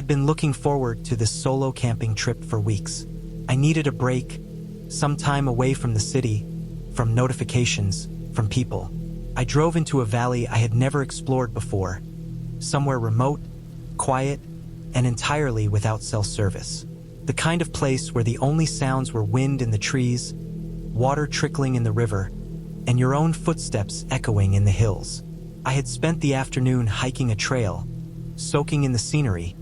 had been looking forward to this solo camping trip for weeks. I needed a break, some time away from the city, from notifications, from people. I drove into a valley I had never explored before, somewhere remote, quiet, and entirely without cell service. The kind of place where the only sounds were wind in the trees, water trickling in the river, and your own footsteps echoing in the hills. I had spent the afternoon hiking a trail, soaking in the scenery,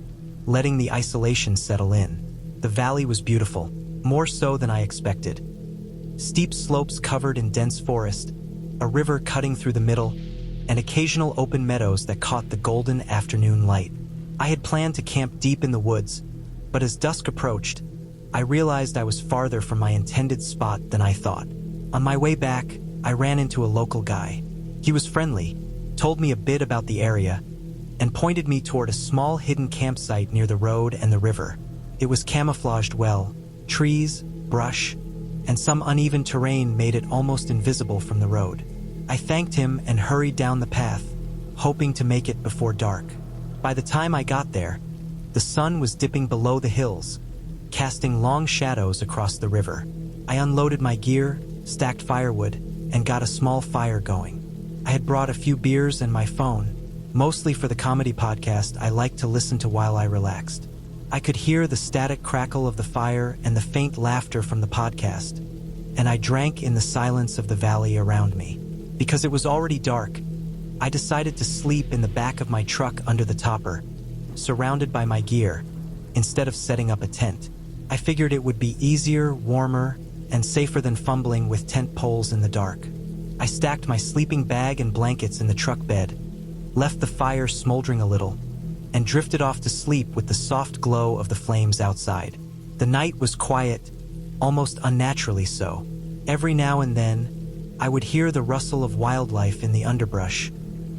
letting the isolation settle in. The valley was beautiful, more so than I expected. Steep slopes covered in dense forest, a river cutting through the middle, and occasional open meadows that caught the golden afternoon light. I had planned to camp deep in the woods, but as dusk approached, I realized I was farther from my intended spot than I thought. On my way back, I ran into a local guy. He was friendly, told me a bit about the area, and pointed me toward a small hidden campsite near the road and the river. It was camouflaged well. Trees, brush, and some uneven terrain made it almost invisible from the road. I thanked him and hurried down the path, hoping to make it before dark. By the time I got there, the sun was dipping below the hills, casting long shadows across the river. I unloaded my gear, stacked firewood, and got a small fire going. I had brought a few beers and my phone, mostly for the comedy podcast I like to listen to while I relaxed. I could hear the static crackle of the fire and the faint laughter from the podcast, and I drank in the silence of the valley around me. Because it was already dark, I decided to sleep in the back of my truck under the topper, surrounded by my gear, instead of setting up a tent. I figured it would be easier, warmer, and safer than fumbling with tent poles in the dark. I stacked my sleeping bag and blankets in the truck bed, left the fire smoldering a little, and drifted off to sleep with the soft glow of the flames outside. The night was quiet, almost unnaturally so. Every now and then, I would hear the rustle of wildlife in the underbrush,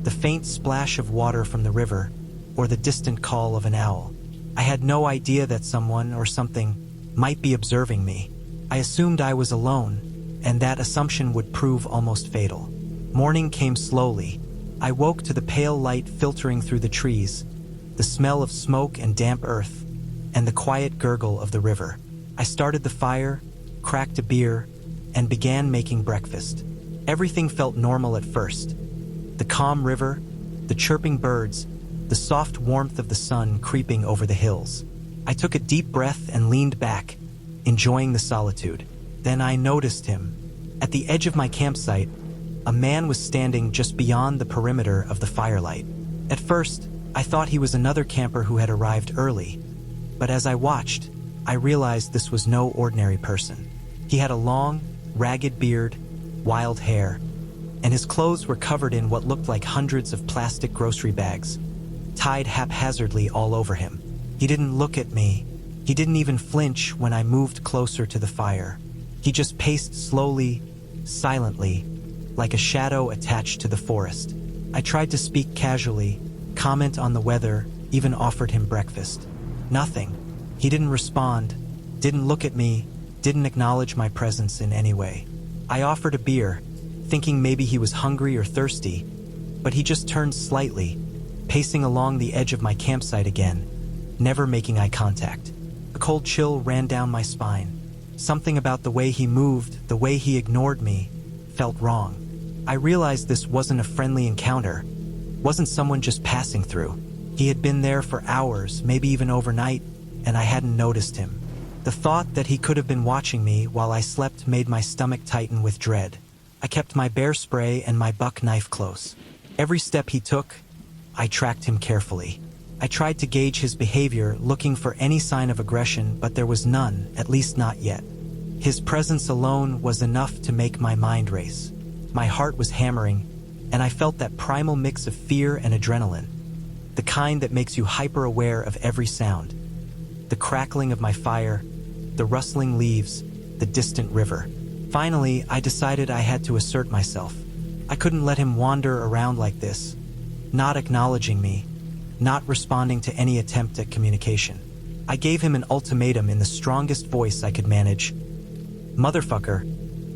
the faint splash of water from the river, or the distant call of an owl. I had no idea that someone or something might be observing me. I assumed I was alone, and that assumption would prove almost fatal. Morning came slowly. I woke to the pale light filtering through the trees, the smell of smoke and damp earth, and the quiet gurgle of the river. I started the fire, cracked a beer, and began making breakfast. Everything felt normal at first. The calm river, the chirping birds, the soft warmth of the sun creeping over the hills. I took a deep breath and leaned back, enjoying the solitude. Then I noticed him. At the edge of my campsite, a man was standing just beyond the perimeter of the firelight. At first, I thought he was another camper who had arrived early, but as I watched, I realized this was no ordinary person. He had a long, ragged beard, wild hair, and his clothes were covered in what looked like hundreds of plastic grocery bags, tied haphazardly all over him. He didn't look at me. He didn't even flinch when I moved closer to the fire. He just paced slowly, silently, like a shadow attached to the forest. I tried to speak casually, comment on the weather, even offered him breakfast. Nothing. He didn't respond, didn't look at me, didn't acknowledge my presence in any way. I offered a beer, thinking maybe he was hungry or thirsty, but he just turned slightly, pacing along the edge of my campsite again, never making eye contact. A cold chill ran down my spine. Something about the way he moved, the way he ignored me, felt wrong. I realized this wasn't a friendly encounter, wasn't someone just passing through. He had been there for hours, maybe even overnight, and I hadn't noticed him. The thought that he could have been watching me while I slept made my stomach tighten with dread. I kept my bear spray and my buck knife close. Every step he took, I tracked him carefully. I tried to gauge his behavior, looking for any sign of aggression, but there was none, at least not yet. His presence alone was enough to make my mind race. My heart was hammering, and I felt that primal mix of fear and adrenaline, the kind that makes you hyper-aware of every sound. The crackling of my fire, the rustling leaves, the distant river. Finally, I decided I had to assert myself. I couldn't let him wander around like this, not acknowledging me, not responding to any attempt at communication. I gave him an ultimatum in the strongest voice I could manage. "Motherfucker,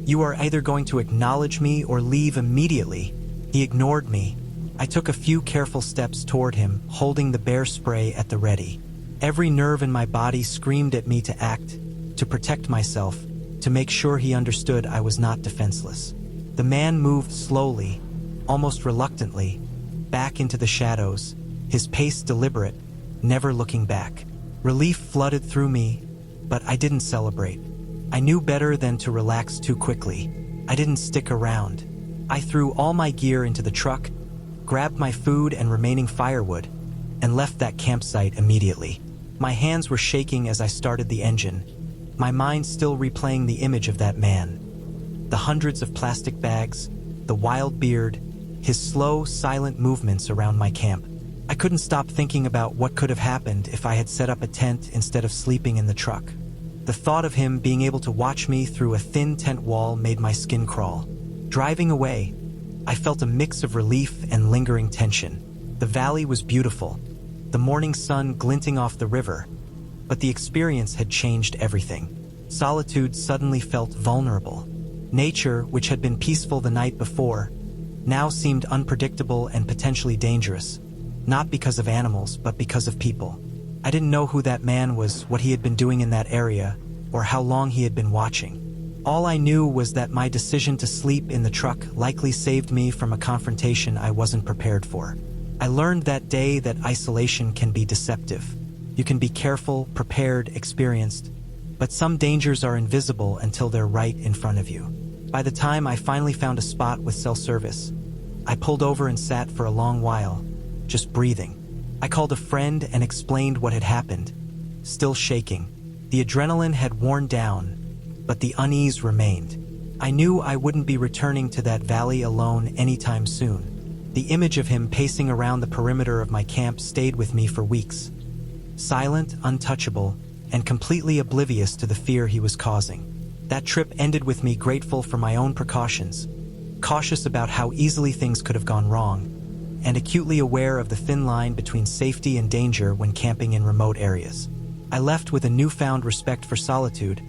you are either going to acknowledge me or leave immediately." He ignored me. I took a few careful steps toward him, holding the bear spray at the ready. Every nerve in my body screamed at me to act, to protect myself, to make sure he understood I was not defenseless. The man moved slowly, almost reluctantly, back into the shadows, his pace deliberate, never looking back. Relief flooded through me, but I didn't celebrate. I knew better than to relax too quickly. I didn't stick around. I threw all my gear into the truck, grabbed my food and remaining firewood, and left that campsite immediately. My hands were shaking as I started the engine, my mind still replaying the image of that man. The hundreds of plastic bags, the wild beard, his slow, silent movements around my camp. I couldn't stop thinking about what could have happened if I had set up a tent instead of sleeping in the truck. The thought of him being able to watch me through a thin tent wall made my skin crawl. Driving away, I felt a mix of relief and lingering tension. The valley was beautiful, the morning sun glinting off the river, but the experience had changed everything. Solitude suddenly felt vulnerable. Nature, which had been peaceful the night before, now seemed unpredictable and potentially dangerous, not because of animals, but because of people. I didn't know who that man was, what he had been doing in that area, or how long he had been watching. All I knew was that my decision to sleep in the truck likely saved me from a confrontation I wasn't prepared for. I learned that day that isolation can be deceptive. You can be careful, prepared, experienced, but some dangers are invisible until they're right in front of you. By the time I finally found a spot with cell service, I pulled over and sat for a long while, just breathing. I called a friend and explained what had happened, still shaking. The adrenaline had worn down, but the unease remained. I knew I wouldn't be returning to that valley alone anytime soon. The image of him pacing around the perimeter of my camp stayed with me for weeks. Silent, untouchable, and completely oblivious to the fear he was causing. That trip ended with me grateful for my own precautions, cautious about how easily things could have gone wrong, and acutely aware of the thin line between safety and danger when camping in remote areas. I left with a newfound respect for solitude,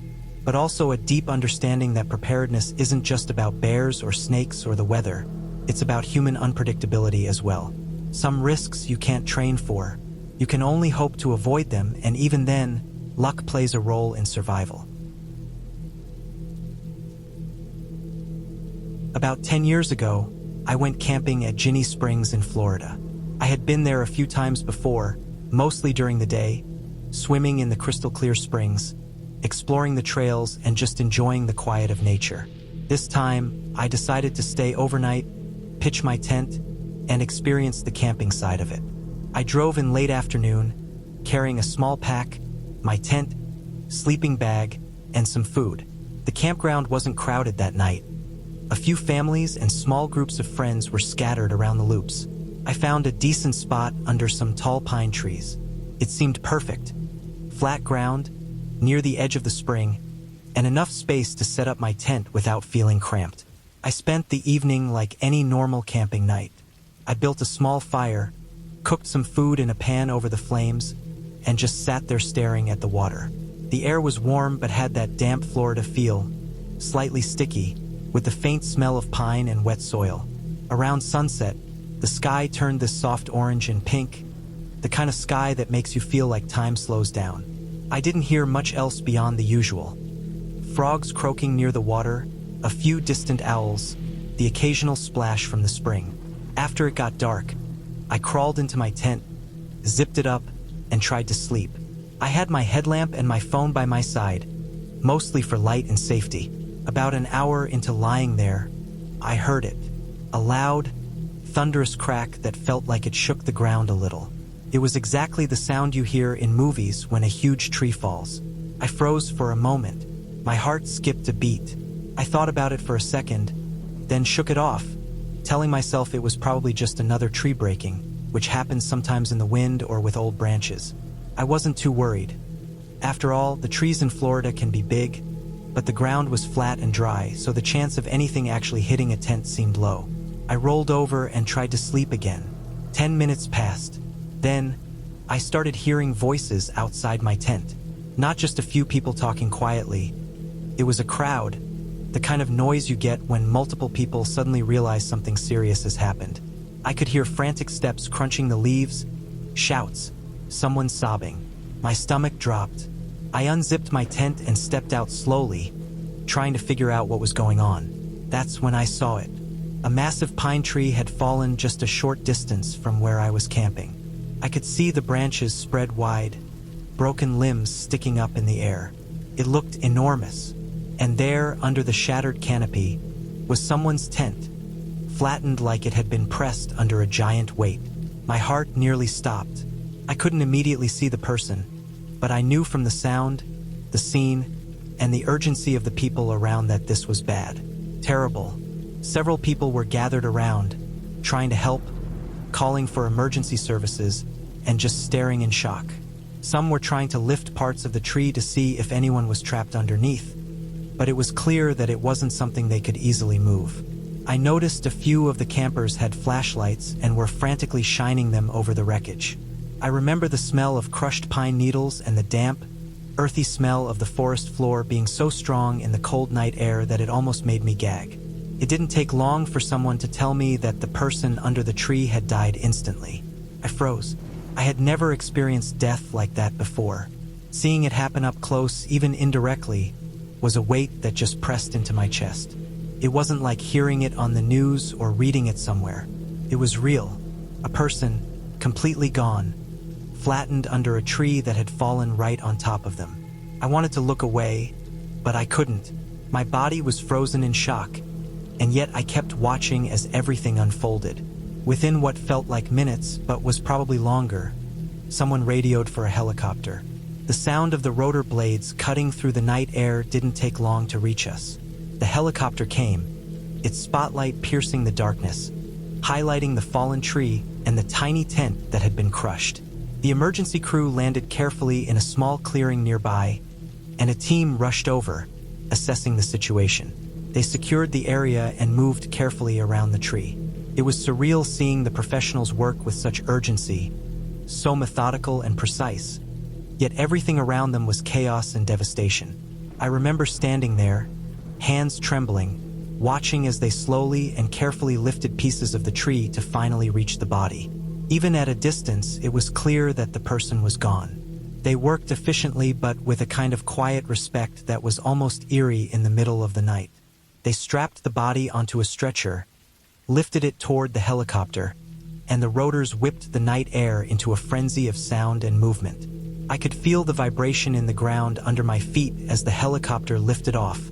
but also a deep understanding that preparedness isn't just about bears or snakes or the weather. It's about human unpredictability as well. Some risks you can't train for. You can only hope to avoid them, and even then, luck plays a role in survival. About 10 years ago, I went camping at Ginny Springs in Florida. I had been there a few times before, mostly during the day, swimming in the crystal clear springs, exploring the trails, and just enjoying the quiet of nature. This time, I decided to stay overnight, pitch my tent, and experience the camping side of it. I drove in late afternoon, carrying a small pack, my tent, sleeping bag, and some food. The campground wasn't crowded that night. A few families and small groups of friends were scattered around the loops. I found a decent spot under some tall pine trees. It seemed perfect. Flat ground, near the edge of the spring, and enough space to set up my tent without feeling cramped. I spent the evening like any normal camping night. I built a small fire, cooked some food in a pan over the flames, and just sat there staring at the water. The air was warm but had that damp Florida feel, slightly sticky, with the faint smell of pine and wet soil. Around sunset, the sky turned this soft orange and pink, the kind of sky that makes you feel like time slows down. I didn't hear much else beyond the usual. Frogs croaking near the water, a few distant owls, the occasional splash from the spring. After it got dark, I crawled into my tent, zipped it up, and tried to sleep. I had my headlamp and my phone by my side, mostly for light and safety. About an hour into lying there, I heard it. A loud, thunderous crack that felt like it shook the ground a little. It was exactly the sound you hear in movies when a huge tree falls. I froze for a moment. My heart skipped a beat. I thought about it for a second, then shook it off, telling myself it was probably just another tree breaking, which happens sometimes in the wind or with old branches. I wasn't too worried. After all, the trees in Florida can be big, but the ground was flat and dry, so the chance of anything actually hitting a tent seemed low. I rolled over and tried to sleep again. 10 minutes passed. Then, I started hearing voices outside my tent. Not just a few people talking quietly. It was a crowd, the kind of noise you get when multiple people suddenly realize something serious has happened. I could hear frantic steps crunching the leaves, shouts, someone sobbing. My stomach dropped. I unzipped my tent and stepped out slowly, trying to figure out what was going on. That's when I saw it. A massive pine tree had fallen just a short distance from where I was camping. I could see the branches spread wide, broken limbs sticking up in the air. It looked enormous, and there, under the shattered canopy, was someone's tent, flattened like it had been pressed under a giant weight. My heart nearly stopped. I couldn't immediately see the person, but I knew from the sound, the scene, and the urgency of the people around that this was bad. Terrible. Several people were gathered around, trying to help, calling for emergency services, and just staring in shock. Some were trying to lift parts of the tree to see if anyone was trapped underneath, but it was clear that it wasn't something they could easily move. I noticed a few of the campers had flashlights and were frantically shining them over the wreckage. I remember the smell of crushed pine needles and the damp, earthy smell of the forest floor being so strong in the cold night air that it almost made me gag. It didn't take long for someone to tell me that the person under the tree had died instantly. I froze. I had never experienced death like that before. Seeing it happen up close, even indirectly, was a weight that just pressed into my chest. It wasn't like hearing it on the news or reading it somewhere. It was real. A person, completely gone, flattened under a tree that had fallen right on top of them. I wanted to look away, but I couldn't. My body was frozen in shock, and yet I kept watching as everything unfolded. Within what felt like minutes, but was probably longer, someone radioed for a helicopter. The sound of the rotor blades cutting through the night air didn't take long to reach us. The helicopter came, its spotlight piercing the darkness, highlighting the fallen tree and the tiny tent that had been crushed. The emergency crew landed carefully in a small clearing nearby, and a team rushed over, assessing the situation. They secured the area and moved carefully around the tree. It was surreal seeing the professionals work with such urgency, so methodical and precise. Yet everything around them was chaos and devastation. I remember standing there, hands trembling, watching as they slowly and carefully lifted pieces of the tree to finally reach the body. Even at a distance, it was clear that the person was gone. They worked efficiently but with a kind of quiet respect that was almost eerie in the middle of the night. They strapped the body onto a stretcher, lifted it toward the helicopter, and the rotors whipped the night air into a frenzy of sound and movement. I could feel the vibration in the ground under my feet as the helicopter lifted off,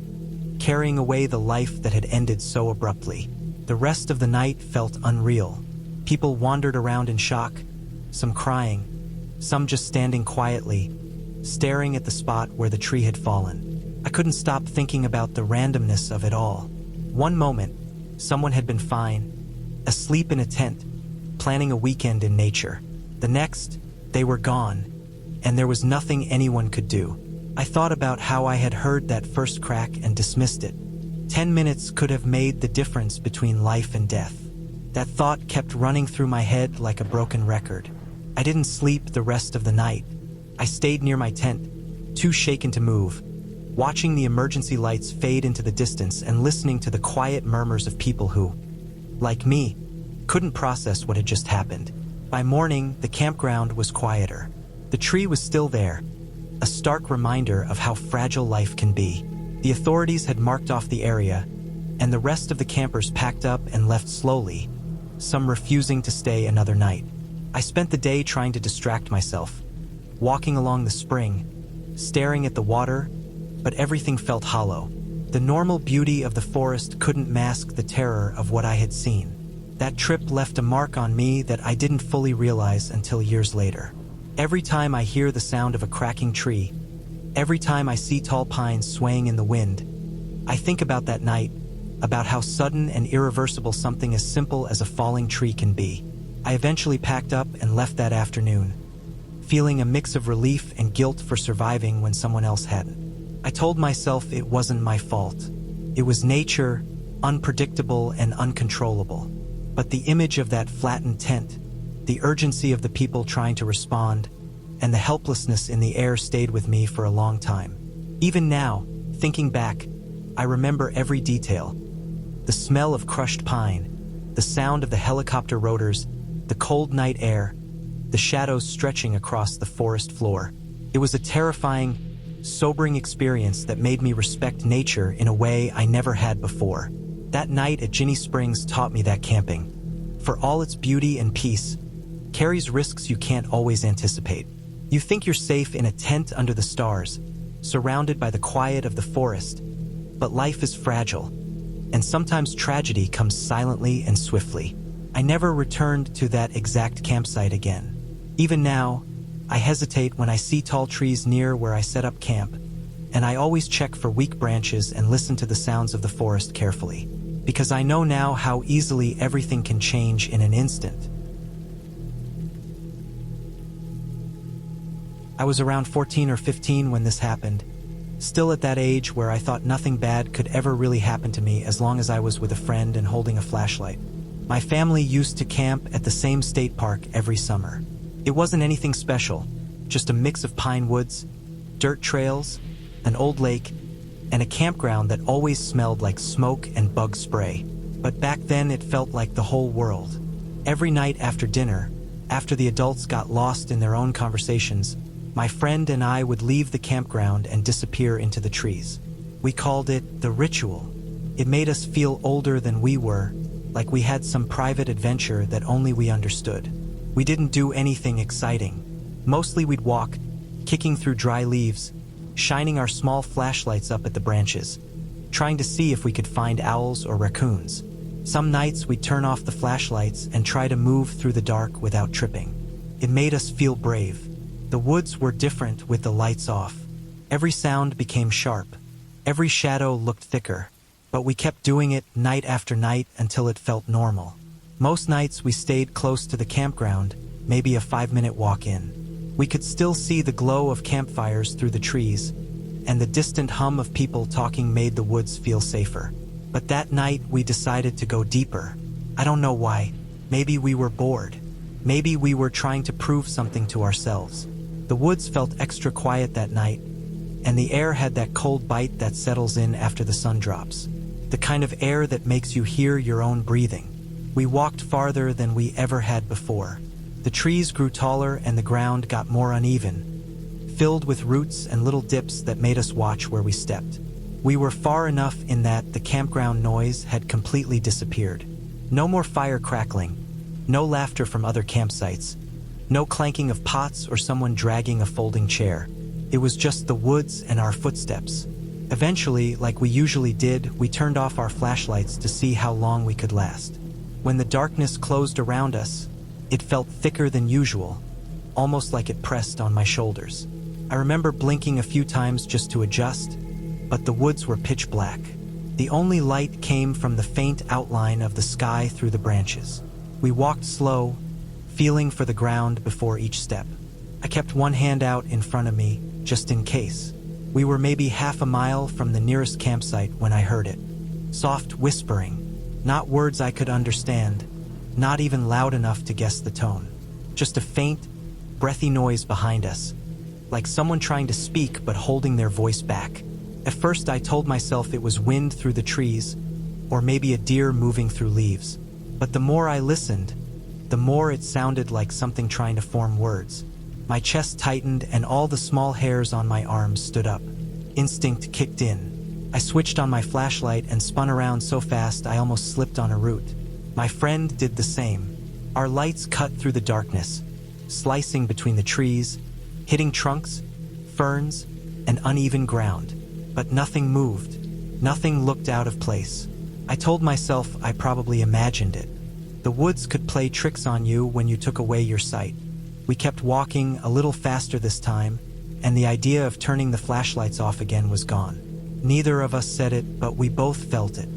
carrying away the life that had ended so abruptly. The rest of the night felt unreal. People wandered around in shock, some crying, some just standing quietly, staring at the spot where the tree had fallen. I couldn't stop thinking about the randomness of it all. One moment, someone had been fine, asleep in a tent, planning a weekend in nature. The next, they were gone, and there was nothing anyone could do. I thought about how I had heard that first crack and dismissed it. 10 minutes could have made the difference between life and death. That thought kept running through my head like a broken record. I didn't sleep the rest of the night. I stayed near my tent, too shaken to move, watching the emergency lights fade into the distance and listening to the quiet murmurs of people who, like me, couldn't process what had just happened. By morning, the campground was quieter. The tree was still there, a stark reminder of how fragile life can be. The authorities had marked off the area, and the rest of the campers packed up and left slowly, some refusing to stay another night. I spent the day trying to distract myself, walking along the spring, staring at the water, but everything felt hollow. The normal beauty of the forest couldn't mask the terror of what I had seen. That trip left a mark on me that I didn't fully realize until years later. Every time I hear the sound of a cracking tree, every time I see tall pines swaying in the wind, I think about that night, about how sudden and irreversible something as simple as a falling tree can be. I eventually packed up and left that afternoon, feeling a mix of relief and guilt for surviving when someone else hadn't. I told myself it wasn't my fault. It was nature, unpredictable and uncontrollable. But the image of that flattened tent, the urgency of the people trying to respond, and the helplessness in the air stayed with me for a long time. Even now, thinking back, I remember every detail. The smell of crushed pine, the sound of the helicopter rotors, the cold night air, the shadows stretching across the forest floor. It was a terrifying, sobering experience that made me respect nature in a way I never had before. That night at Ginny Springs taught me that camping, for all its beauty and peace, carries risks you can't always anticipate. You think you're safe in a tent under the stars, surrounded by the quiet of the forest, but life is fragile, and sometimes tragedy comes silently and swiftly. I never returned to that exact campsite again. Even now, I hesitate when I see tall trees near where I set up camp, and I always check for weak branches and listen to the sounds of the forest carefully, because I know now how easily everything can change in an instant. I was around 14 or 15 when this happened, still at that age where I thought nothing bad could ever really happen to me as long as I was with a friend and holding a flashlight. My family used to camp at the same state park every summer. It wasn't anything special, just a mix of pine woods, dirt trails, an old lake, and a campground that always smelled like smoke and bug spray. But back then it felt like the whole world. Every night after dinner, after the adults got lost in their own conversations, my friend and I would leave the campground and disappear into the trees. We called it the ritual. It made us feel older than we were, like we had some private adventure that only we understood. We didn't do anything exciting. Mostly we'd walk, kicking through dry leaves, shining our small flashlights up at the branches, trying to see if we could find owls or raccoons. Some nights we'd turn off the flashlights and try to move through the dark without tripping. It made us feel brave. The woods were different with the lights off. Every sound became sharp. Every shadow looked thicker. But we kept doing it night after night until it felt normal. Most nights we stayed close to the campground, maybe a 5-minute walk in. We could still see the glow of campfires through the trees, and the distant hum of people talking made the woods feel safer. But that night we decided to go deeper. I don't know why. Maybe we were bored. Maybe we were trying to prove something to ourselves. The woods felt extra quiet that night, and the air had that cold bite that settles in after the sun drops. The kind of air that makes you hear your own breathing. We walked farther than we ever had before. The trees grew taller and the ground got more uneven, filled with roots and little dips that made us watch where we stepped. We were far enough in that the campground noise had completely disappeared. No more fire crackling, no laughter from other campsites, no clanking of pots or someone dragging a folding chair. It was just the woods and our footsteps. Eventually, like we usually did, we turned off our flashlights to see how long we could last. When the darkness closed around us, it felt thicker than usual, almost like it pressed on my shoulders. I remember blinking a few times just to adjust, but the woods were pitch black. The only light came from the faint outline of the sky through the branches. We walked slow, feeling for the ground before each step. I kept one hand out in front of me, just in case. We were maybe half a mile from the nearest campsite when I heard it. Soft whispering, not words I could understand, not even loud enough to guess the tone. Just a faint, breathy noise behind us, like someone trying to speak but holding their voice back. At first I told myself it was wind through the trees, or maybe a deer moving through leaves. But the more I listened, the more it sounded like something trying to form words. My chest tightened and all the small hairs on my arms stood up. Instinct kicked in. I switched on my flashlight and spun around so fast I almost slipped on a root. My friend did the same. Our lights cut through the darkness, slicing between the trees, hitting trunks, ferns, and uneven ground. But nothing moved. Nothing looked out of place. I told myself I probably imagined it. The woods could play tricks on you when you took away your sight. We kept walking a little faster this time, and the idea of turning the flashlights off again was gone. Neither of us said it, but we both felt it.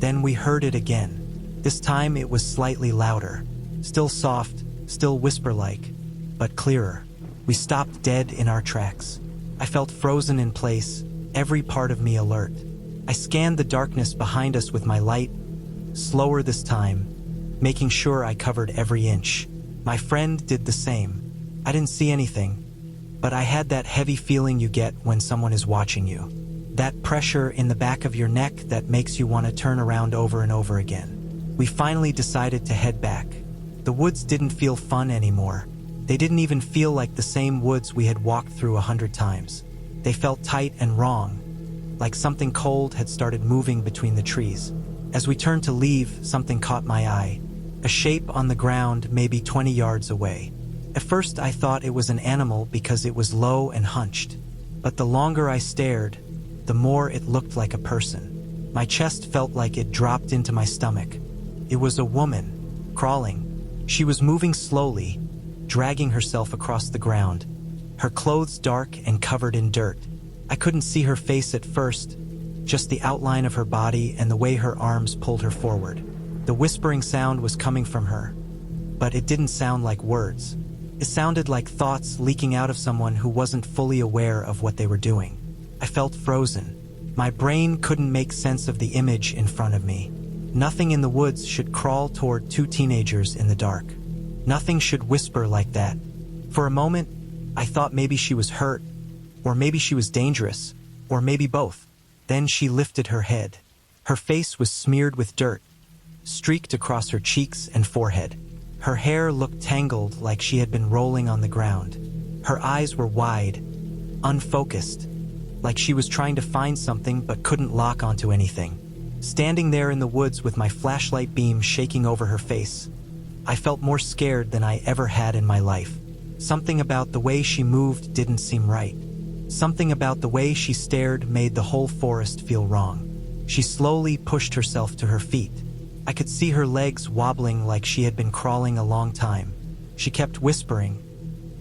Then we heard it again. This time it was slightly louder, still soft, still whisper-like, but clearer. We stopped dead in our tracks. I felt frozen in place, every part of me alert. I scanned the darkness behind us with my light, slower this time, making sure I covered every inch. My friend did the same. I didn't see anything, but I had that heavy feeling you get when someone is watching you. That pressure in the back of your neck that makes you want to turn around over and over again. We finally decided to head back. The woods didn't feel fun anymore. They didn't even feel like the same woods we had walked through 100 times. They felt tight and wrong, like something cold had started moving between the trees. As we turned to leave, something caught my eye. A shape on the ground maybe 20 yards away. At first I thought it was an animal because it was low and hunched. But the longer I stared, the more it looked like a person. My chest felt like it dropped into my stomach. It was a woman, crawling. She was moving slowly, dragging herself across the ground, her clothes dark and covered in dirt. I couldn't see her face at first, just the outline of her body and the way her arms pulled her forward. The whispering sound was coming from her, but it didn't sound like words. It sounded like thoughts leaking out of someone who wasn't fully aware of what they were doing. I felt frozen. My brain couldn't make sense of the image in front of me. Nothing in the woods should crawl toward two teenagers in the dark. Nothing should whisper like that. For a moment, I thought maybe she was hurt, or maybe she was dangerous, or maybe both. Then she lifted her head. Her face was smeared with dirt, streaked across her cheeks and forehead. Her hair looked tangled like she had been rolling on the ground. Her eyes were wide, unfocused, like she was trying to find something but couldn't lock onto anything. Standing there in the woods with my flashlight beam shaking over her face, I felt more scared than I ever had in my life. Something about the way she moved didn't seem right. Something about the way she stared made the whole forest feel wrong. She slowly pushed herself to her feet. I could see her legs wobbling like she had been crawling a long time. She kept whispering,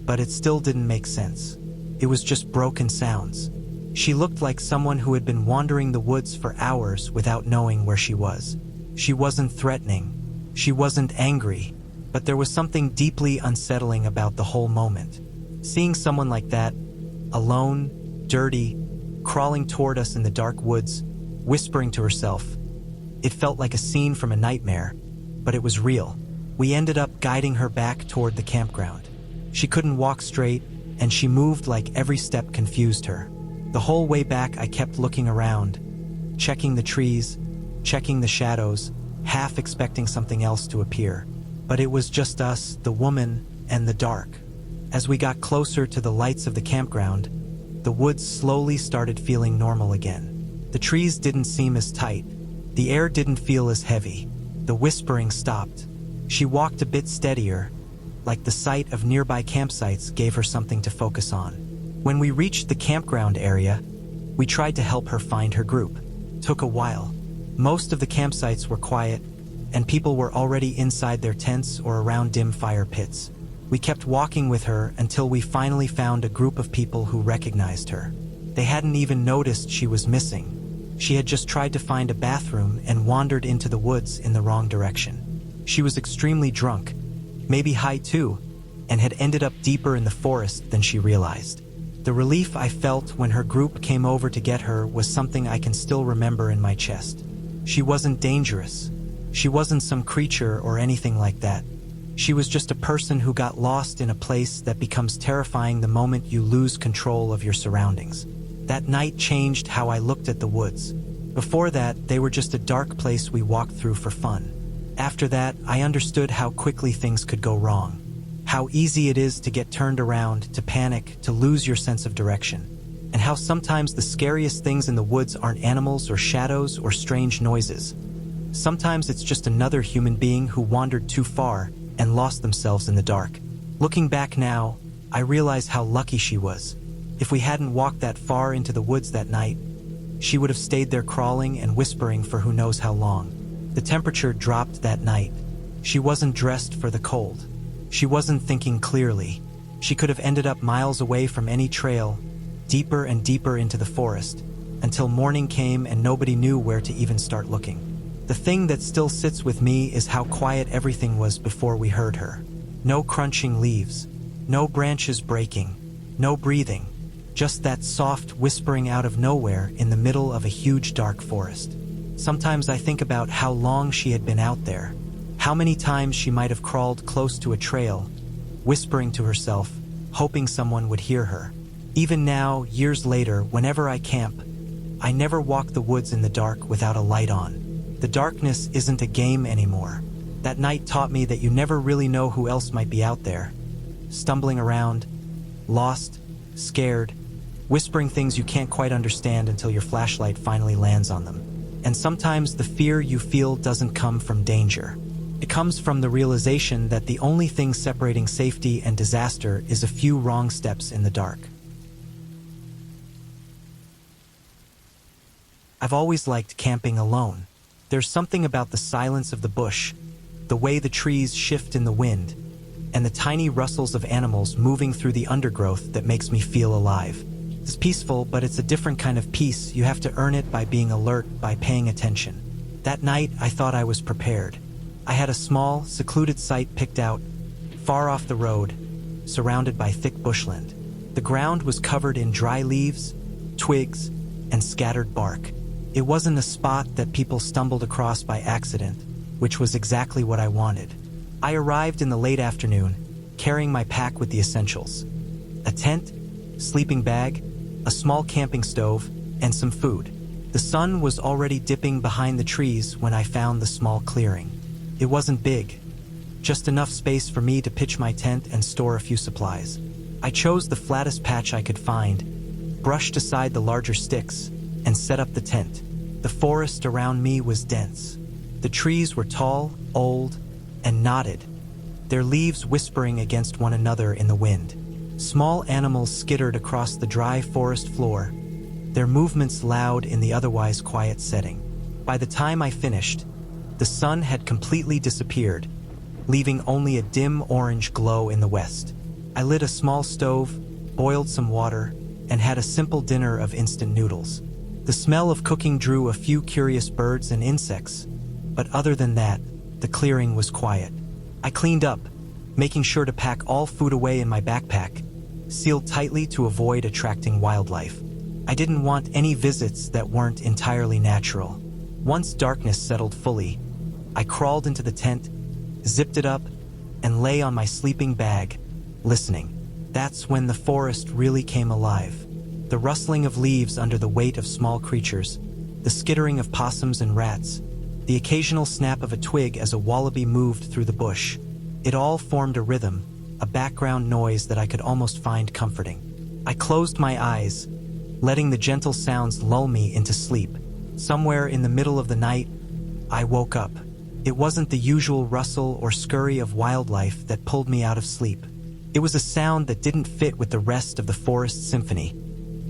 but it still didn't make sense. It was just broken sounds. She looked like someone who had been wandering the woods for hours without knowing where she was. She wasn't threatening. She wasn't angry, but there was something deeply unsettling about the whole moment. Seeing someone like that, alone, dirty, crawling toward us in the dark woods, whispering to herself, it felt like a scene from a nightmare, but it was real. We ended up guiding her back toward the campground. She couldn't walk straight, and she moved like every step confused her. The whole way back I kept looking around, checking the trees, checking the shadows, half expecting something else to appear. But it was just us, the woman, and the dark. As we got closer to the lights of the campground, the woods slowly started feeling normal again. The trees didn't seem as tight. The air didn't feel as heavy. The whispering stopped. She walked a bit steadier, like the sight of nearby campsites gave her something to focus on. When we reached the campground area, we tried to help her find her group. Took a while. Most of the campsites were quiet, and people were already inside their tents or around dim fire pits. We kept walking with her until we finally found a group of people who recognized her. They hadn't even noticed she was missing. She had just tried to find a bathroom and wandered into the woods in the wrong direction. She was extremely drunk, maybe high too, and had ended up deeper in the forest than she realized. The relief I felt when her group came over to get her was something I can still remember in my chest. She wasn't dangerous. She wasn't some creature or anything like that. She was just a person who got lost in a place that becomes terrifying the moment you lose control of your surroundings. That night changed how I looked at the woods. Before that, they were just a dark place we walked through for fun. After that, I understood how quickly things could go wrong. How easy it is to get turned around, to panic, to lose your sense of direction. And how sometimes the scariest things in the woods aren't animals or shadows or strange noises. Sometimes it's just another human being who wandered too far and lost themselves in the dark. Looking back now, I realize how lucky she was. If we hadn't walked that far into the woods that night, she would have stayed there crawling and whispering for who knows how long. The temperature dropped that night. She wasn't dressed for the cold. She wasn't thinking clearly. She could have ended up miles away from any trail, deeper and deeper into the forest, until morning came and nobody knew where to even start looking. The thing that still sits with me is how quiet everything was before we heard her. No crunching leaves, no branches breaking, no breathing, just that soft whispering out of nowhere in the middle of a huge dark forest. Sometimes I think about how long she had been out there, how many times she might have crawled close to a trail, whispering to herself, hoping someone would hear her. Even now, years later, whenever I camp, I never walk the woods in the dark without a light on. The darkness isn't a game anymore. That night taught me that you never really know who else might be out there. stumbling around, lost, scared, whispering things you can't quite understand until your flashlight finally lands on them. And sometimes the fear you feel doesn't come from danger. It comes from the realization that the only thing separating safety and disaster is a few wrong steps in the dark. I've always liked camping alone. There's something about the silence of the bush, the way the trees shift in the wind, and the tiny rustles of animals moving through the undergrowth that makes me feel alive. It's peaceful, but it's a different kind of peace. You have to earn it by being alert, by paying attention. That night, I thought I was prepared. I had a small, secluded site picked out, far off the road, surrounded by thick bushland. The ground was covered in dry leaves, twigs, and scattered bark. It wasn't a spot that people stumbled across by accident, which was exactly what I wanted. I arrived in the late afternoon, carrying my pack with the essentials: a tent, sleeping bag, a small camping stove, and some food. The sun was already dipping behind the trees when I found the small clearing. It wasn't big, just enough space for me to pitch my tent and store a few supplies. I chose the flattest patch I could find, brushed aside the larger sticks, and set up the tent. The forest around me was dense. The trees were tall, old, and knotted, their leaves whispering against one another in the wind. Small animals skittered across the dry forest floor, their movements loud in the otherwise quiet setting. By the time I finished, the sun had completely disappeared, leaving only a dim orange glow in the west. I lit a small stove, boiled some water, and had a simple dinner of instant noodles. The smell of cooking drew a few curious birds and insects, but other than that, the clearing was quiet. I cleaned up, making sure to pack all food away in my backpack, sealed tightly to avoid attracting wildlife. I didn't want any visits that weren't entirely natural. Once darkness settled fully, I crawled into the tent, zipped it up, and lay on my sleeping bag, listening. That's when the forest really came alive. The rustling of leaves under the weight of small creatures, the skittering of possums and rats, the occasional snap of a twig as a wallaby moved through the bush. It all formed a rhythm, a background noise that I could almost find comforting. I closed my eyes, letting the gentle sounds lull me into sleep. Somewhere in the middle of the night, I woke up. It wasn't the usual rustle or scurry of wildlife that pulled me out of sleep. It was a sound that didn't fit with the rest of the forest symphony.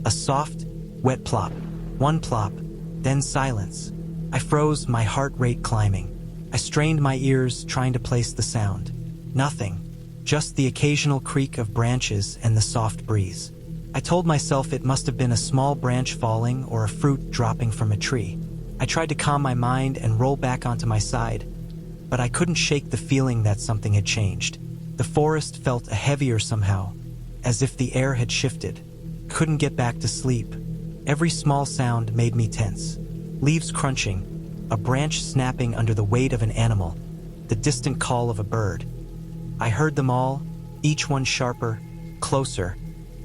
A soft, wet plop. One plop, then silence. I froze, my heart rate climbing. I strained my ears, trying to place the sound. Nothing. Just the occasional creak of branches and the soft breeze. I told myself it must have been a small branch falling or a fruit dropping from a tree. I tried to calm my mind and roll back onto my side, but I couldn't shake the feeling that something had changed. The forest felt heavier somehow, as if the air had shifted. Couldn't get back to sleep. Every small sound made me tense. Leaves crunching, a branch snapping under the weight of an animal, the distant call of a bird. I heard them all, each one sharper, closer,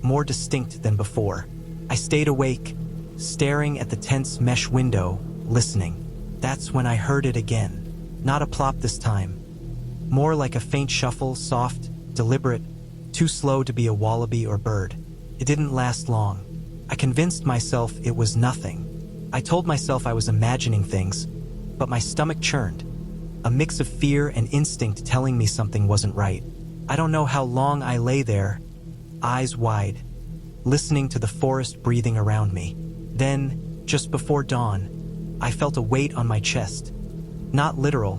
more distinct than before. I stayed awake, staring at the tent's mesh window, listening. That's when I heard it again. Not a plop this time. More like a faint shuffle, soft, deliberate, too slow to be a wallaby or bird. It didn't last long. I convinced myself it was nothing. I told myself I was imagining things, but my stomach churned. A mix of fear and instinct telling me something wasn't right. I don't know how long I lay there, eyes wide, listening to the forest breathing around me. Then, just before dawn, I felt a weight on my chest. Not literal,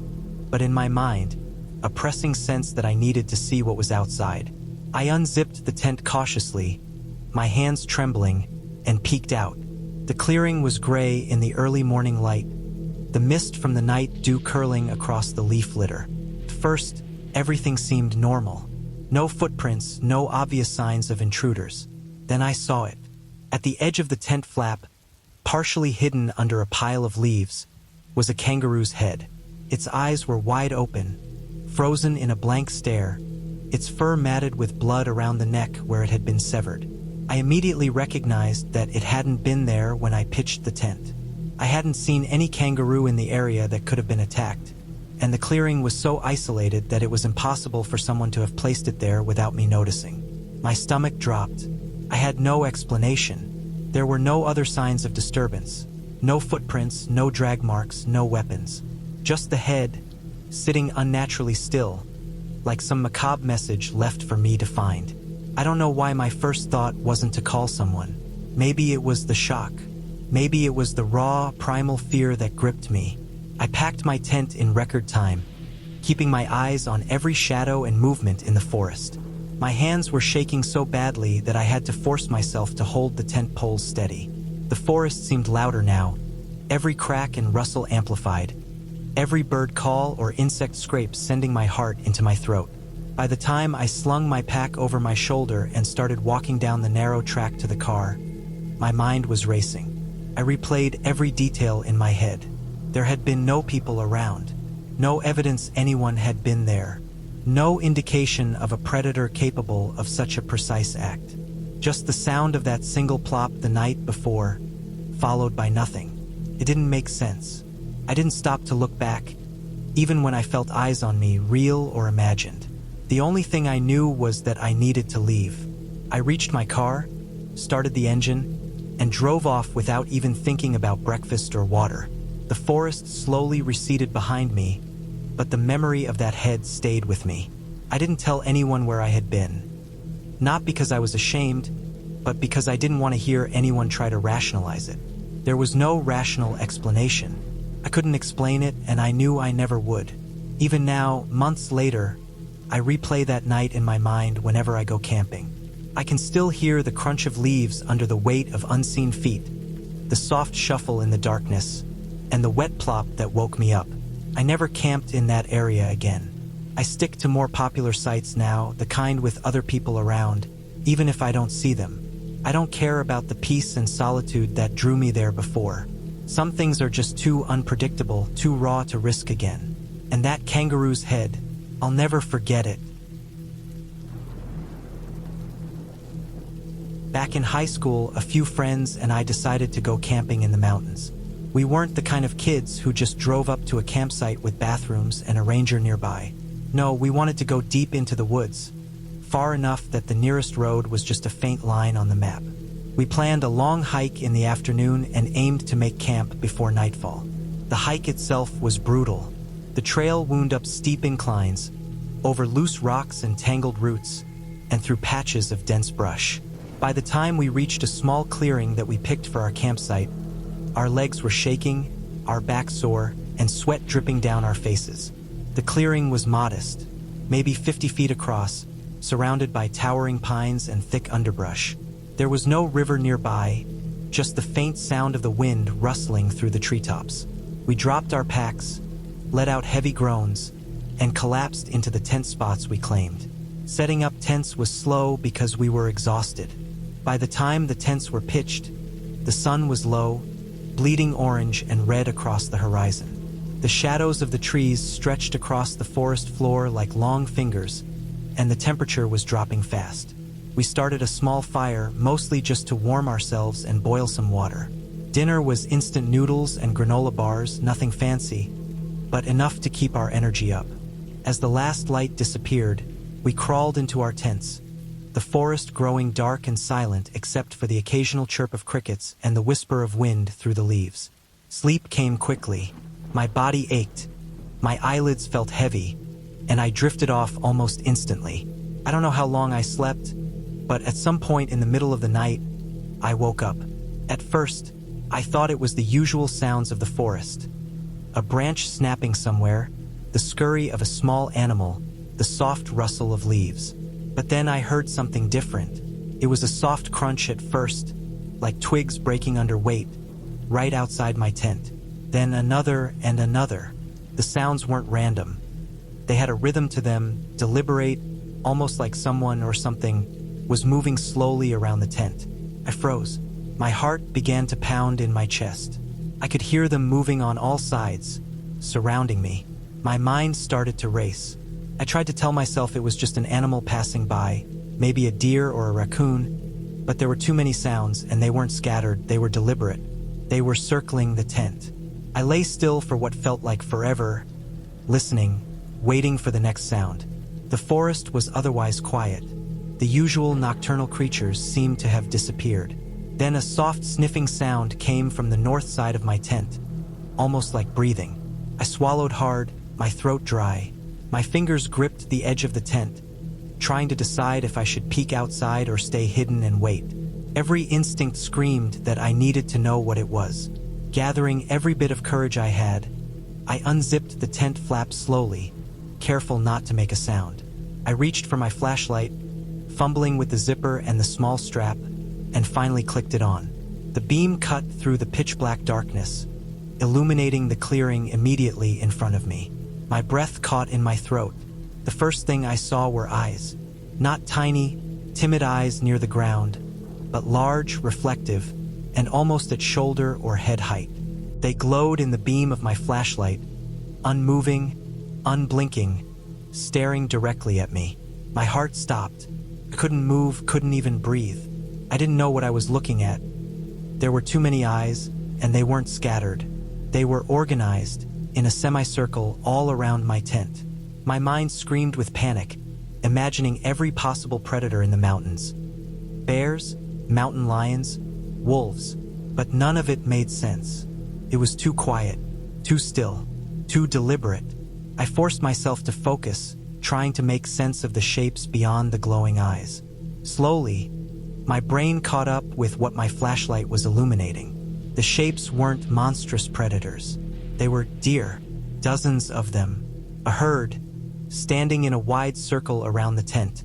but in my mind, a pressing sense that I needed to see what was outside. I unzipped the tent cautiously, my hands trembling, and peeked out. The clearing was gray in the early morning light, the mist from the night dew curling across the leaf litter. At first, everything seemed normal. No footprints, no obvious signs of intruders. Then I saw it. At the edge of the tent flap, partially hidden under a pile of leaves, was a kangaroo's head. Its eyes were wide open, frozen in a blank stare, its fur matted with blood around the neck where it had been severed. I immediately recognized that it hadn't been there when I pitched the tent. I hadn't seen any kangaroo in the area that could have been attacked. and the clearing was so isolated that it was impossible for someone to have placed it there without me noticing. My stomach dropped. I had no explanation. There were no other signs of disturbance. No footprints, no drag marks, no weapons. Just the head, sitting unnaturally still, like some macabre message left for me to find. I don't know why my first thought wasn't to call someone. Maybe it was the shock. Maybe it was the raw, primal fear that gripped me. I packed my tent in record time, keeping my eyes on every shadow and movement in the forest. My hands were shaking so badly that I had to force myself to hold the tent poles steady. The forest seemed louder now, every crack and rustle amplified, every bird call or insect scrape sending my heart into my throat. By the time I slung my pack over my shoulder and started walking down the narrow track to the car, my mind was racing. I replayed every detail in my head. There had been no people around, no evidence anyone had been there, no indication of a predator capable of such a precise act. Just the sound of that single plop the night before, followed by nothing. It didn't make sense. I didn't stop to look back, even when I felt eyes on me, real or imagined. The only thing I knew was that I needed to leave. I reached my car, started the engine, and drove off without even thinking about breakfast or water. The forest slowly receded behind me, but the memory of that head stayed with me. I didn't tell anyone where I had been. Not because I was ashamed, but because I didn't want to hear anyone try to rationalize it. There was no rational explanation. I couldn't explain it, and I knew I never would. Even now, months later, I replay that night in my mind whenever I go camping. I can still hear the crunch of leaves under the weight of unseen feet, the soft shuffle in the darkness, and the wet plop that woke me up. I never camped in that area again. I stick to more popular sites now, the kind with other people around, even if I don't see them. I don't care about the peace and solitude that drew me there before. Some things are just too unpredictable, too raw to risk again. And that kangaroo's head, I'll never forget it. Back in high school, a few friends and I decided to go camping in the mountains. We weren't the kind of kids who just drove up to a campsite with bathrooms and a ranger nearby. No, we wanted to go deep into the woods, far enough that the nearest road was just a faint line on the map. We planned a long hike in the afternoon and aimed to make camp before nightfall. The hike itself was brutal. The trail wound up steep inclines, over loose rocks and tangled roots, and through patches of dense brush. By the time we reached a small clearing that we picked for our campsite, our legs were shaking, our backs sore, and sweat dripping down our faces. The clearing was modest, maybe 50 feet across, surrounded by towering pines and thick underbrush. There was no river nearby, just the faint sound of the wind rustling through the treetops. We dropped our packs, let out heavy groans, and collapsed into the tent spots we claimed. Setting up tents was slow because we were exhausted. By the time the tents were pitched, the sun was low, bleeding orange and red across the horizon. The shadows of the trees stretched across the forest floor like long fingers, and the temperature was dropping fast. We started a small fire, mostly just to warm ourselves and boil some water. Dinner was instant noodles and granola bars, nothing fancy, but enough to keep our energy up. As the last light disappeared, we crawled into our tents, the forest growing dark and silent except for the occasional chirp of crickets and the whisper of wind through the leaves. Sleep came quickly. My body ached, my eyelids felt heavy, and I drifted off almost instantly. I don't know how long I slept, but at some point in the middle of the night, I woke up. At first, I thought it was the usual sounds of the forest. A branch snapping somewhere, the scurry of a small animal, the soft rustle of leaves. But then I heard something different. It was a soft crunch at first, like twigs breaking under weight, right outside my tent. Then another and another. The sounds weren't random. They had a rhythm to them, deliberate, almost like someone or something was moving slowly around the tent. I froze. My heart began to pound in my chest. I could hear them moving on all sides, surrounding me. My mind started to race. I tried to tell myself it was just an animal passing by, maybe a deer or a raccoon, but there were too many sounds and they weren't scattered, they were deliberate. They were circling the tent. I lay still for what felt like forever, listening, waiting for the next sound. The forest was otherwise quiet. The usual nocturnal creatures seemed to have disappeared. Then a soft sniffing sound came from the north side of my tent, almost like breathing. I swallowed hard, my throat dry. My fingers gripped the edge of the tent, trying to decide if I should peek outside or stay hidden and wait. Every instinct screamed that I needed to know what it was. Gathering every bit of courage I had, I unzipped the tent flap slowly, careful not to make a sound. I reached for my flashlight, fumbling with the zipper and the small strap, and finally clicked it on. The beam cut through the pitch-black darkness, illuminating the clearing immediately in front of me. My breath caught in my throat. The first thing I saw were eyes. Not tiny, timid eyes near the ground, but large, reflective, and almost at shoulder or head height. They glowed in the beam of my flashlight, unmoving, unblinking, staring directly at me. My heart stopped. I couldn't move, couldn't even breathe. I didn't know what I was looking at. There were too many eyes, and they weren't scattered. They were organized, in a semicircle all around my tent. My mind screamed with panic, imagining every possible predator in the mountains. Bears, mountain lions, wolves, but none of it made sense. It was too quiet, too still, too deliberate. I forced myself to focus, trying to make sense of the shapes beyond the glowing eyes. Slowly, my brain caught up with what my flashlight was illuminating. The shapes weren't monstrous predators. They were deer, dozens of them, a herd, standing in a wide circle around the tent,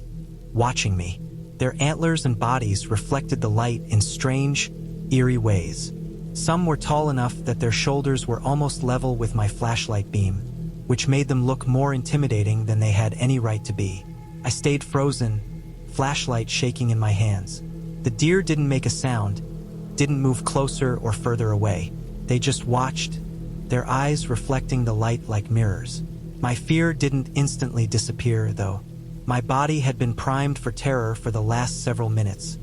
watching me. Their antlers and bodies reflected the light in strange, eerie ways. Some were tall enough that their shoulders were almost level with my flashlight beam, which made them look more intimidating than they had any right to be. I stayed frozen, flashlight shaking in my hands. The deer didn't make a sound, didn't move closer or further away. They just watched, their eyes reflecting the light like mirrors. My fear didn't instantly disappear, though. My body had been primed for terror for the last several minutes,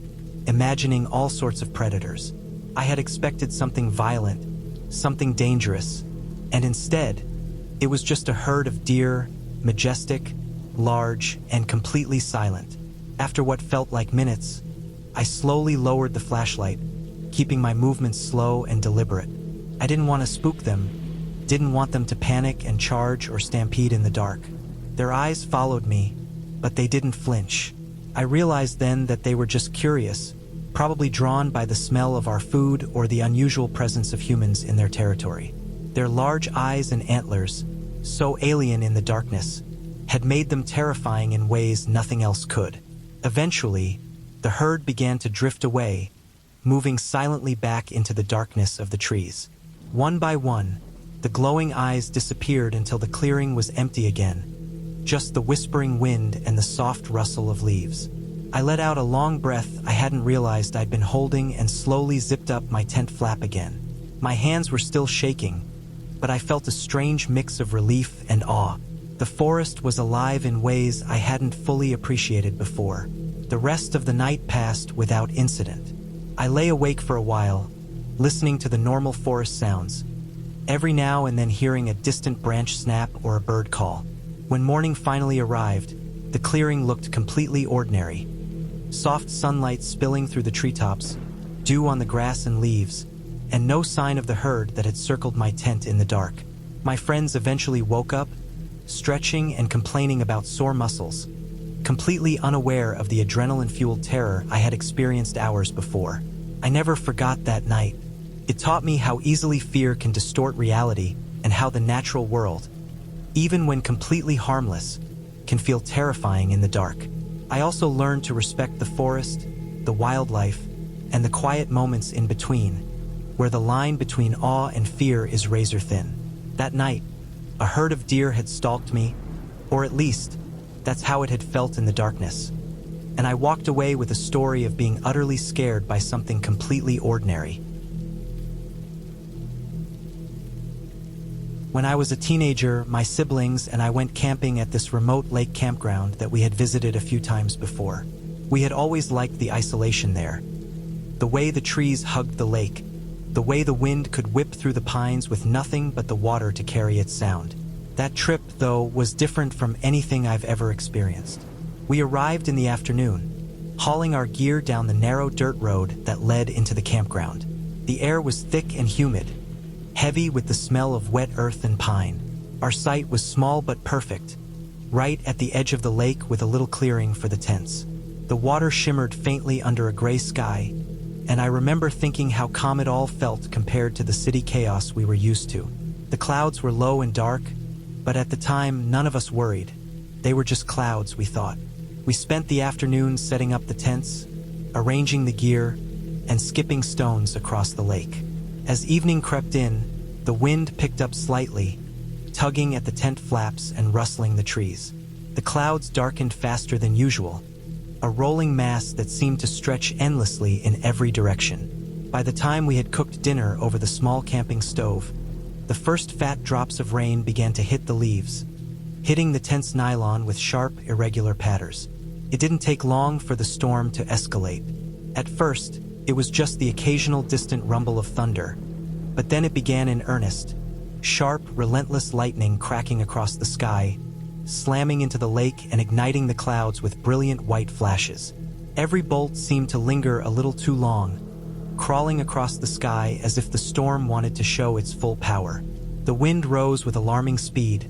imagining all sorts of predators. I had expected something violent, something dangerous, and instead, it was just a herd of deer, majestic, large, and completely silent. After what felt like minutes, I slowly lowered the flashlight, keeping my movements slow and deliberate. I didn't want to spook them, didn't want them to panic and charge or stampede in the dark. Their eyes followed me, but they didn't flinch. I realized then that they were just curious, probably drawn by the smell of our food or the unusual presence of humans in their territory. Their large eyes and antlers, so alien in the darkness, had made them terrifying in ways nothing else could. Eventually, the herd began to drift away, moving silently back into the darkness of the trees. One by one, the glowing eyes disappeared until the clearing was empty again, just the whispering wind and the soft rustle of leaves. I let out a long breath I hadn't realized I'd been holding and slowly zipped up my tent flap again. My hands were still shaking, but I felt a strange mix of relief and awe. The forest was alive in ways I hadn't fully appreciated before. The rest of the night passed without incident. I lay awake for a while, listening to the normal forest sounds, every now and then hearing a distant branch snap or a bird call. When morning finally arrived, the clearing looked completely ordinary. Soft sunlight spilling through the treetops, dew on the grass and leaves, and no sign of the herd that had circled my tent in the dark. My friends eventually woke up, stretching and complaining about sore muscles, completely unaware of the adrenaline-fueled terror I had experienced hours before. I never forgot that night. It taught me how easily fear can distort reality and how the natural world, even when completely harmless, can feel terrifying in the dark. I also learned to respect the forest, the wildlife, and the quiet moments in between, where the line between awe and fear is razor thin. That night, a herd of deer had stalked me, or at least, that's how it had felt in the darkness. And I walked away with a story of being utterly scared by something completely ordinary. When I was a teenager, my siblings and I went camping at this remote lake campground that we had visited a few times before. We had always liked the isolation there. The way the trees hugged the lake, the way the wind could whip through the pines with nothing but the water to carry its sound. That trip, though, was different from anything I've ever experienced. We arrived in the afternoon, hauling our gear down the narrow dirt road that led into the campground. The air was thick and humid, heavy with the smell of wet earth and pine. Our site was small but perfect, right at the edge of the lake with a little clearing for the tents. The water shimmered faintly under a gray sky, and I remember thinking how calm it all felt compared to the city chaos we were used to. The clouds were low and dark, but at the time, none of us worried. They were just clouds, we thought. We spent the afternoon setting up the tents, arranging the gear, and skipping stones across the lake. As evening crept in, the wind picked up slightly, tugging at the tent flaps and rustling the trees. The clouds darkened faster than usual, a rolling mass that seemed to stretch endlessly in every direction. By the time we had cooked dinner over the small camping stove, the first fat drops of rain began to hit the leaves, hitting the tent's nylon with sharp, irregular patters. It didn't take long for the storm to escalate. At first, it was just the occasional distant rumble of thunder, but then it began in earnest. Sharp, relentless lightning cracking across the sky, slamming into the lake and igniting the clouds with brilliant white flashes. Every bolt seemed to linger a little too long, crawling across the sky as if the storm wanted to show its full power. The wind rose with alarming speed,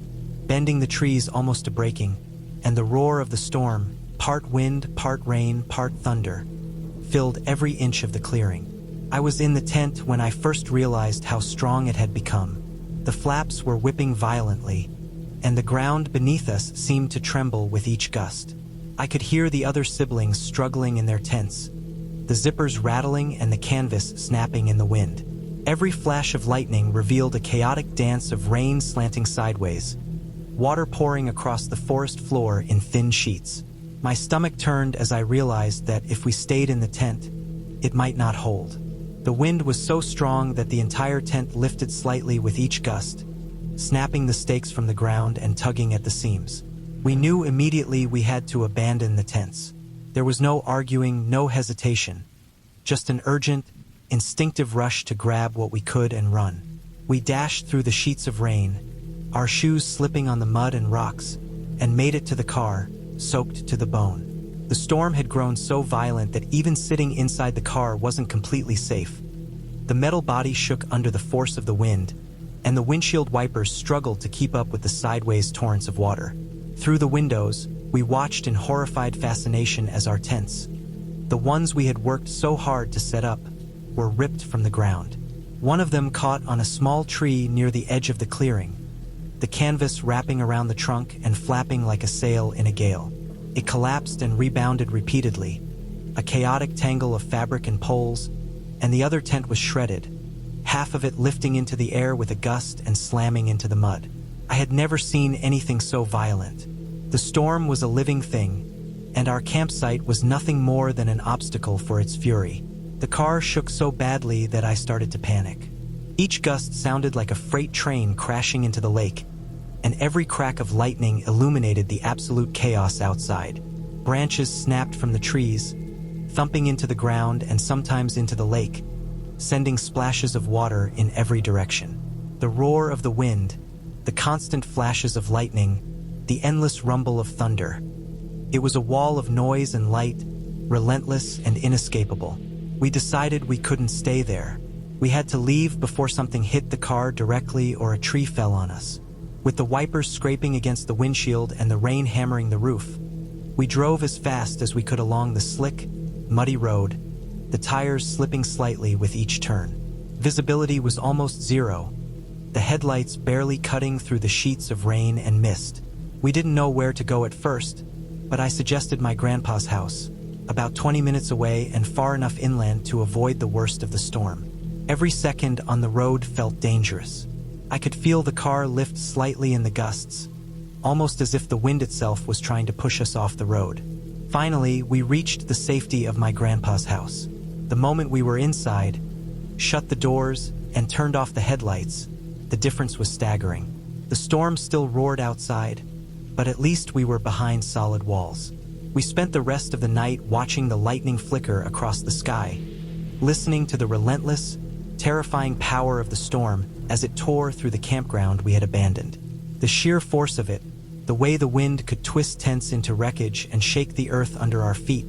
bending the trees almost to breaking, and the roar of the storm, part wind, part rain, part thunder, filled every inch of the clearing. I was in the tent when I first realized how strong it had become. The flaps were whipping violently, and the ground beneath us seemed to tremble with each gust. I could hear the other siblings struggling in their tents, the zippers rattling and the canvas snapping in the wind. Every flash of lightning revealed a chaotic dance of rain slanting sideways, water pouring across the forest floor in thin sheets. My stomach turned as I realized that if we stayed in the tent, it might not hold. The wind was so strong that the entire tent lifted slightly with each gust, snapping the stakes from the ground and tugging at the seams. We knew immediately we had to abandon the tents. There was no arguing, no hesitation, just an urgent, instinctive rush to grab what we could and run. We dashed through the sheets of rain, our shoes slipping on the mud and rocks, and made it to the car, soaked to the bone. The storm had grown so violent that even sitting inside the car wasn't completely safe. The metal body shook under the force of the wind, and the windshield wipers struggled to keep up with the sideways torrents of water. Through the windows, we watched in horrified fascination as our tents, the ones we had worked so hard to set up, were ripped from the ground. One of them caught on a small tree near the edge of the clearing, the canvas wrapping around the trunk and flapping like a sail in a gale. It collapsed and rebounded repeatedly, a chaotic tangle of fabric and poles, and the other tent was shredded, half of it lifting into the air with a gust and slamming into the mud. I had never seen anything so violent. The storm was a living thing, and our campsite was nothing more than an obstacle for its fury. The car shook so badly that I started to panic. Each gust sounded like a freight train crashing into the lake, and every crack of lightning illuminated the absolute chaos outside. Branches snapped from the trees, thumping into the ground and sometimes into the lake, sending splashes of water in every direction. The roar of the wind, the constant flashes of lightning, the endless rumble of thunder. It was a wall of noise and light, relentless and inescapable. We decided we couldn't stay there. We had to leave before something hit the car directly or a tree fell on us. With the wipers scraping against the windshield and the rain hammering the roof, we drove as fast as we could along the slick, muddy road, the tires slipping slightly with each turn. Visibility was almost zero, the headlights barely cutting through the sheets of rain and mist. We didn't know where to go at first, but I suggested my grandpa's house, about 20 minutes away and far enough inland to avoid the worst of the storm. Every second on the road felt dangerous. I could feel the car lift slightly in the gusts, almost as if the wind itself was trying to push us off the road. Finally, we reached the safety of my grandpa's house. The moment we were inside, shut the doors, and turned off the headlights, the difference was staggering. The storm still roared outside, but at least we were behind solid walls. We spent the rest of the night watching the lightning flicker across the sky, listening to the relentless, terrifying power of the storm as it tore through the campground we had abandoned. The sheer force of it, the way the wind could twist tents into wreckage and shake the earth under our feet,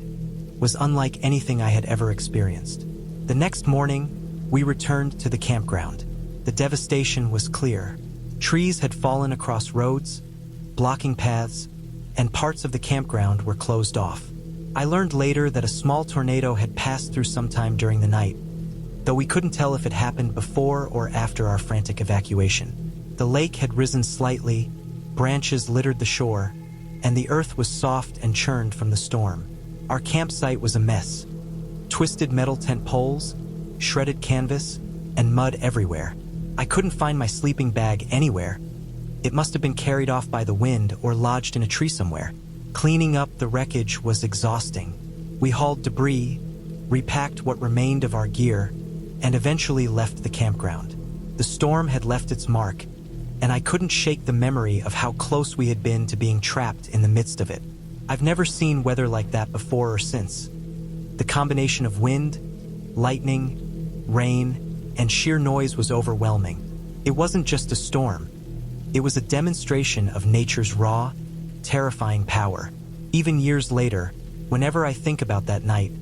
was unlike anything I had ever experienced. The next morning, we returned to the campground. The devastation was clear. Trees had fallen across roads, blocking paths, and parts of the campground were closed off. I learned later that a small tornado had passed through sometime during the night, though we couldn't tell if it happened before or after our frantic evacuation. The lake had risen slightly, branches littered the shore, and the earth was soft and churned from the storm. Our campsite was a mess. Twisted metal tent poles, shredded canvas, and mud everywhere. I couldn't find my sleeping bag anywhere. It must have been carried off by the wind or lodged in a tree somewhere. Cleaning up the wreckage was exhausting. We hauled debris, repacked what remained of our gear, and eventually left the campground. The storm had left its mark, and I couldn't shake the memory of how close we had been to being trapped in the midst of it. I've never seen weather like that before or since. The combination of wind, lightning, rain, and sheer noise was overwhelming. It wasn't just a storm. It was a demonstration of nature's raw, terrifying power. Even years later, whenever I think about that night,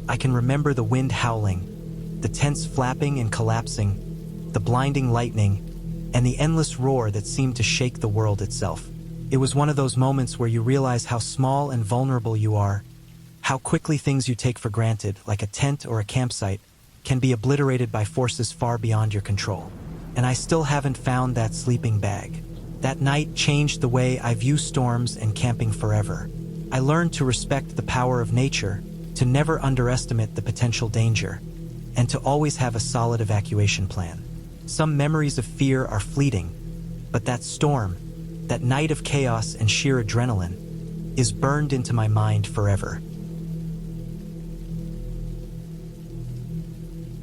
I can remember the wind howling, the tents flapping and collapsing, the blinding lightning, and the endless roar that seemed to shake the world itself. It was one of those moments where you realize how small and vulnerable you are, how quickly things you take for granted, like a tent or a campsite, can be obliterated by forces far beyond your control. And I still haven't found that sleeping bag. That night changed the way I view storms and camping forever. I learned to respect the power of nature, to never underestimate the potential danger, and to always have a solid evacuation plan. Some memories of fear are fleeting, but that storm, that night of chaos and sheer adrenaline, is burned into my mind forever.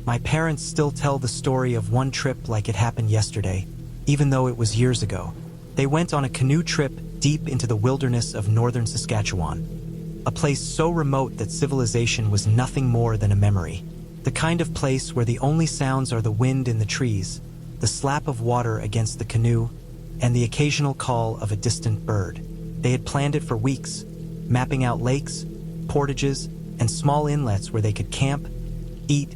My parents still tell the story of one trip like it happened yesterday, even though it was years ago. They went on a canoe trip deep into the wilderness of northern Saskatchewan, a place so remote that civilization was nothing more than a memory. The kind of place where the only sounds are the wind in the trees, the slap of water against the canoe, and the occasional call of a distant bird. They had planned it for weeks, mapping out lakes, portages, and small inlets where they could camp, eat,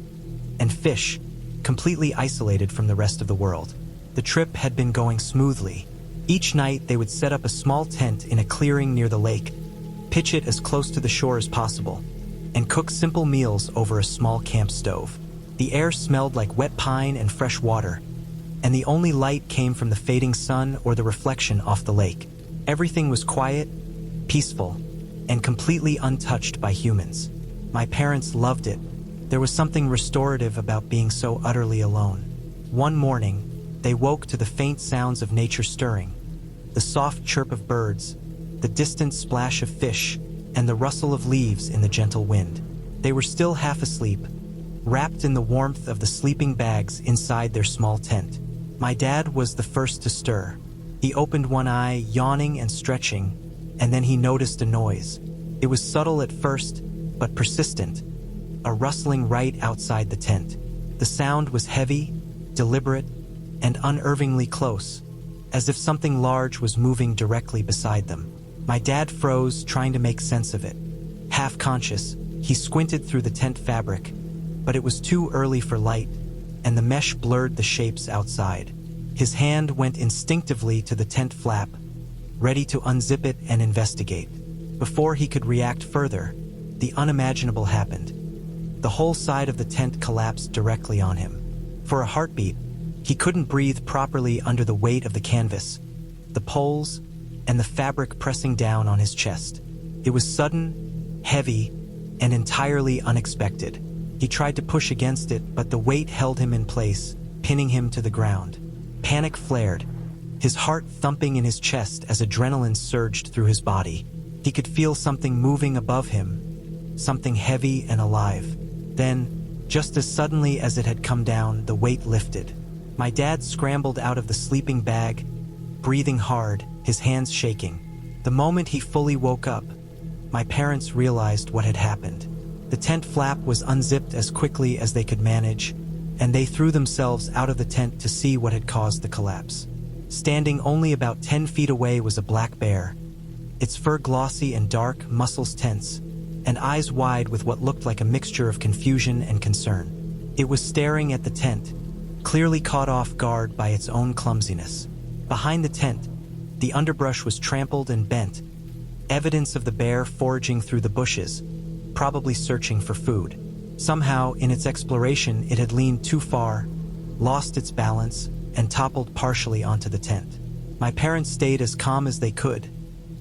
and fish, completely isolated from the rest of the world. The trip had been going smoothly. Each night they would set up a small tent in a clearing near the lake, pitch it as close to the shore as possible, and cook simple meals over a small camp stove. The air smelled like wet pine and fresh water, and the only light came from the fading sun or the reflection off the lake. Everything was quiet, peaceful, and completely untouched by humans. My parents loved it. There was something restorative about being so utterly alone. One morning, they woke to the faint sounds of nature stirring, the soft chirp of birds, the distant splash of fish, and the rustle of leaves in the gentle wind. They were still half asleep, wrapped in the warmth of the sleeping bags inside their small tent. My dad was the first to stir. He opened one eye, yawning and stretching, and then he noticed a noise. It was subtle at first, but persistent, a rustling right outside the tent. The sound was heavy, deliberate, and unnervingly close, as if something large was moving directly beside them. My dad froze, trying to make sense of it. Half conscious, he squinted through the tent fabric, but it was too early for light, and the mesh blurred the shapes outside. His hand went instinctively to the tent flap, ready to unzip it and investigate. Before he could react further, the unimaginable happened. The whole side of the tent collapsed directly on him. For a heartbeat, he couldn't breathe properly under the weight of the canvas, the poles, and the fabric pressing down on his chest. It was sudden, heavy, and entirely unexpected. He tried to push against it, but the weight held him in place, pinning him to the ground. Panic flared, his heart thumping in his chest as adrenaline surged through his body. He could feel something moving above him, something heavy and alive. Then, just as suddenly as it had come down, the weight lifted. My dad scrambled out of the sleeping bag, breathing hard, his hands shaking. The moment he fully woke up, my parents realized what had happened. The tent flap was unzipped as quickly as they could manage, and they threw themselves out of the tent to see what had caused the collapse. Standing only about 10 feet away was a black bear, its fur glossy and dark, muscles tense, and eyes wide with what looked like a mixture of confusion and concern. It was staring at the tent, clearly caught off guard by its own clumsiness. Behind the tent, the underbrush was trampled and bent, evidence of the bear foraging through the bushes, probably searching for food. Somehow, in its exploration, it had leaned too far, lost its balance, and toppled partially onto the tent. My parents stayed as calm as they could,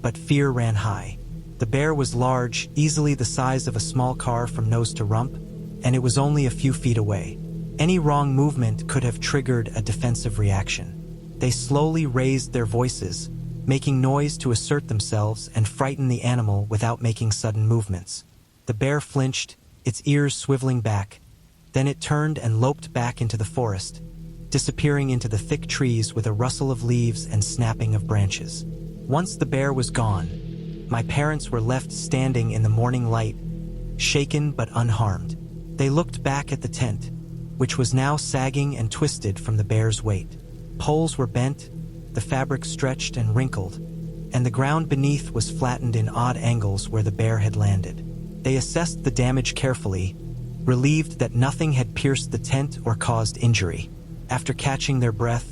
but fear ran high. The bear was large, easily the size of a small car from nose to rump, and it was only a few feet away. Any wrong movement could have triggered a defensive reaction. They slowly raised their voices, making noise to assert themselves and frighten the animal without making sudden movements. The bear flinched, its ears swiveling back. Then it turned and loped back into the forest, disappearing into the thick trees with a rustle of leaves and snapping of branches. Once the bear was gone, my parents were left standing in the morning light, shaken but unharmed. They looked back at the tent, which was now sagging and twisted from the bear's weight. Poles were bent, the fabric stretched and wrinkled, and the ground beneath was flattened in odd angles where the bear had landed. They assessed the damage carefully, relieved that nothing had pierced the tent or caused injury. After catching their breath,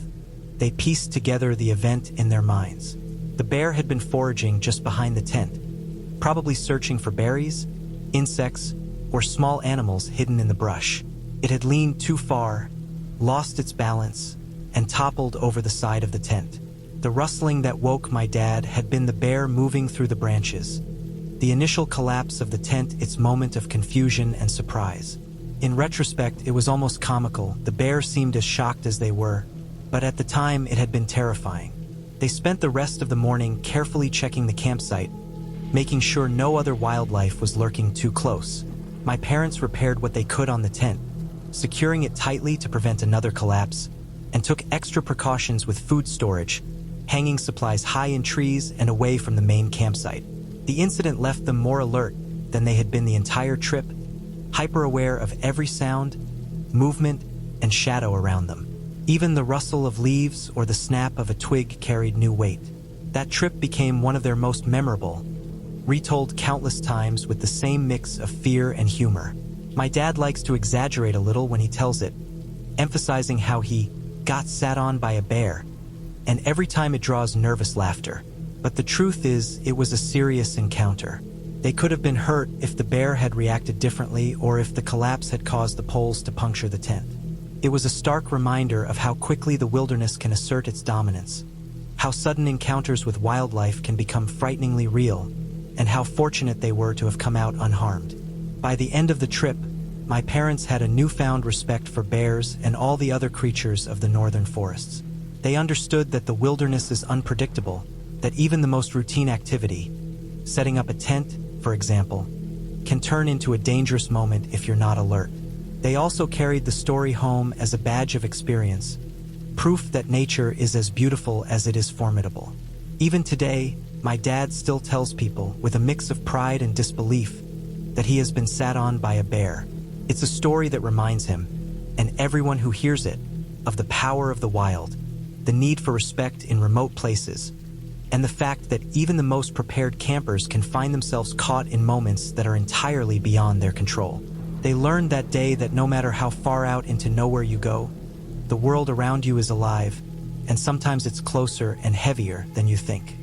they pieced together the event in their minds. The bear had been foraging just behind the tent, probably searching for berries, insects, or small animals hidden in the brush. It had leaned too far, lost its balance, and toppled over the side of the tent. The rustling that woke my dad had been the bear moving through the branches. The initial collapse of the tent, its moment of confusion and surprise. In retrospect, it was almost comical. The bear seemed as shocked as they were, but at the time it had been terrifying. They spent the rest of the morning carefully checking the campsite, making sure no other wildlife was lurking too close. My parents repaired what they could on the tent, securing it tightly to prevent another collapse, and took extra precautions with food storage, hanging supplies high in trees and away from the main campsite. The incident left them more alert than they had been the entire trip, hyper-aware of every sound, movement, and shadow around them. Even the rustle of leaves or the snap of a twig carried new weight. That trip became one of their most memorable, retold countless times with the same mix of fear and humor. My dad likes to exaggerate a little when he tells it, emphasizing how he got sat on by a bear, and every time it draws nervous laughter. But the truth is, it was a serious encounter. They could have been hurt if the bear had reacted differently or if the collapse had caused the poles to puncture the tent. It was a stark reminder of how quickly the wilderness can assert its dominance, how sudden encounters with wildlife can become frighteningly real, and how fortunate they were to have come out unharmed. By the end of the trip, my parents had a newfound respect for bears and all the other creatures of the northern forests. They understood that the wilderness is unpredictable, that even the most routine activity, setting up a tent, for example, can turn into a dangerous moment if you're not alert. They also carried the story home as a badge of experience, proof that nature is as beautiful as it is formidable. Even today, my dad still tells people, with a mix of pride and disbelief, that he has been sat on by a bear. It's a story that reminds him, and everyone who hears it, of the power of the wild, the need for respect in remote places, and the fact that even the most prepared campers can find themselves caught in moments that are entirely beyond their control. They learned that day that no matter how far out into nowhere you go, the world around you is alive, and sometimes it's closer and heavier than you think.